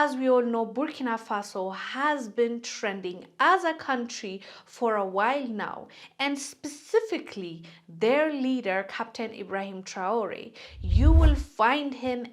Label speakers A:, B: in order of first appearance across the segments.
A: as we all know, Burkina Faso has been trending as a country for a while now, and specifically their leader, Captain Ibrahim Traore. You will find him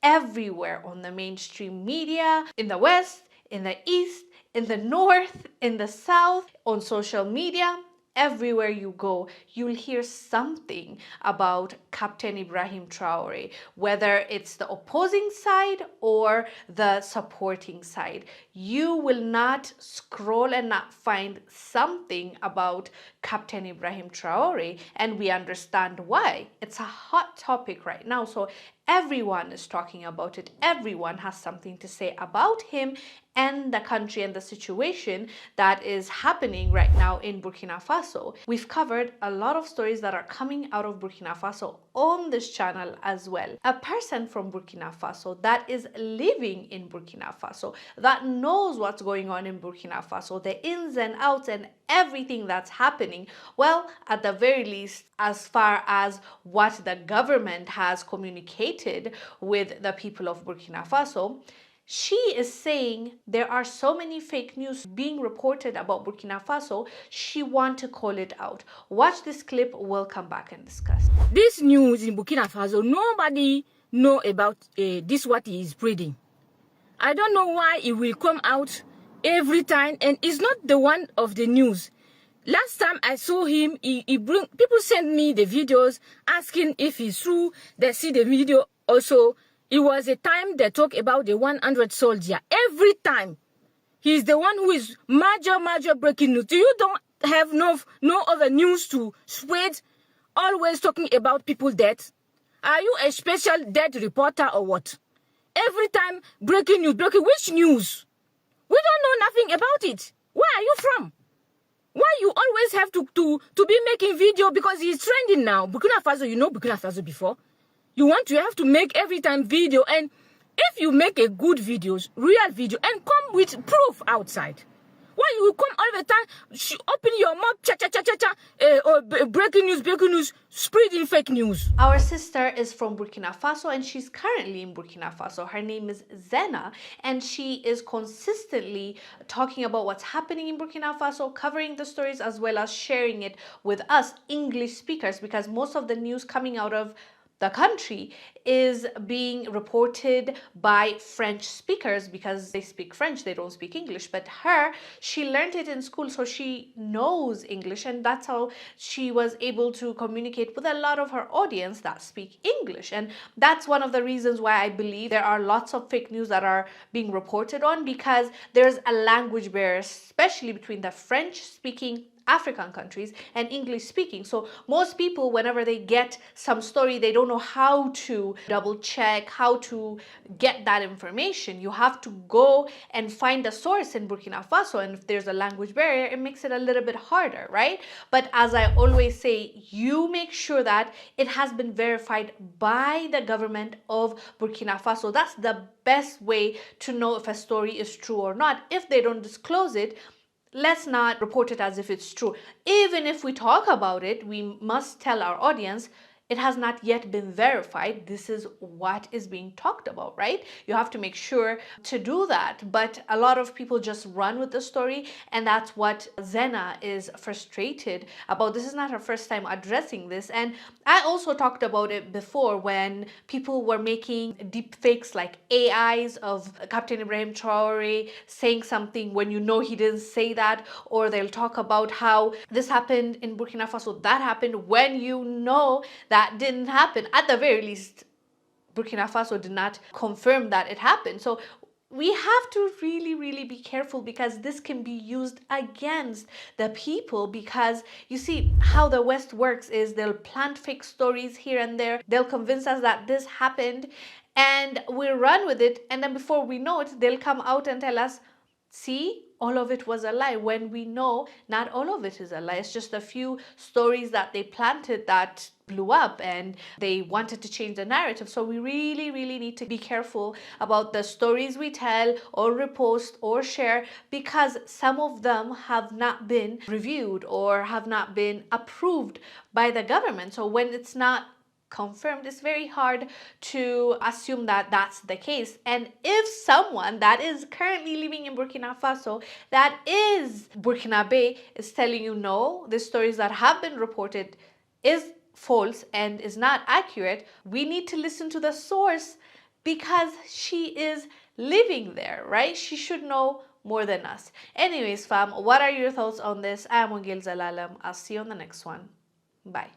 A: everywhere on the mainstream media, in the West, in the East, in the North, in the South, on social media. Everywhere you go, you'll hear something about Captain Ibrahim Traore, whether it's the opposing side or the supporting side. You will not scroll and not find something about Captain Ibrahim Traore, and we understand why. It's a hot topic right now, so everyone is talking about it. Everyone has something to say about him and the country and the situation that is happening right now in Burkina Faso. We've covered a lot of stories that are coming out of Burkina Faso on this channel as well. A person from Burkina Faso that is living in Burkina Faso, that knows what's going on in Burkina Faso, the ins and outs and everything that's happening. Well, at the very least, as far as what the government has communicated with the people of Burkina Faso, she is saying there are so many fake news being reported about Burkina Faso, she wants to call it out. Watch this clip, we'll come back and discuss.
B: This news in Burkina Faso, nobody know about this what he is spreading. I don't know why it will come out every time, and it's not the one of the news. Last time I saw him, people sent me the videos asking if it's true. They see the video also. It was a time they talk about the 100 soldier. Every time, he's the one who is major breaking news. You don't have no other news to spread, always talking about people dead. Are you a special dead reporter or what? Every time, breaking news, which news? We don't know nothing about it. Where are you from? Why you always have to be making video because he's trending now? Burkina Faso, you know Burkina Faso before. You have to make every time video, and if you make a good videos, real video, and come with proof outside. Why you come all the time, open your mouth, or breaking news, spreading fake news?
A: Our sister is from Burkina Faso, and she's currently in Burkina Faso. Her name is Zena, and she is consistently talking about what's happening in Burkina Faso, covering the stories as well as sharing it with us English speakers, because most of the news coming out of the country is being reported by French speakers because they speak French, they don't speak English. But she learned it in school, so she knows English, and that's how she was able to communicate with a lot of her audience that speak English. And that's one of the reasons why I believe there are lots of fake news that are being reported on, because there's a language barrier, especially between the French speaking African countries and English speaking. So most people, whenever they get some story, they don't know how to double check, how to get that information. You have to go and find a source in Burkina Faso, and if there's a language barrier, it makes it a little bit harder, right? But as I always say, you make sure that it has been verified by the government of Burkina Faso. That's the best way to know if a story is true or not. If they don't disclose it, let's not report it as if it's true. Even if we talk about it, we must tell our audience it has not yet been verified. This is what is being talked about, right? You have to make sure to do that. But a lot of people just run with the story, and that's what Zena is frustrated about. This is not her first time addressing this. And I also talked about it before when people were making deep fakes like AIs of Captain Ibrahim Traore saying something when you know he didn't say that, or they'll talk about how this happened in Burkina Faso, that happened, when you know that didn't happen. At the very least, Burkina Faso did not confirm that it happened. So we have to really be careful, because this can be used against the people. Because you see how the West works is they'll plant fake stories here and there. They'll convince us that this happened and we'll run with it, and then before we know it, they'll come out and tell us, see, all of it was a lie, when we know not all of it is a lie. It's just a few stories that they planted that blew up, and they wanted to change the narrative. So we really need to be careful about the stories we tell or repost or share, because some of them have not been reviewed or have not been approved by the government. So when it's not confirmed, it's very hard to assume that that's the case. And if someone that is currently living in Burkina Faso, that is Burkinabe, is telling you no, the stories that have been reported is false and is not accurate, we need to listen to the source because she is living there, right? She should know more than us. Anyways, fam, what are your thoughts on this? I am Wangil Zalalam. I'll see you on the next one. Bye.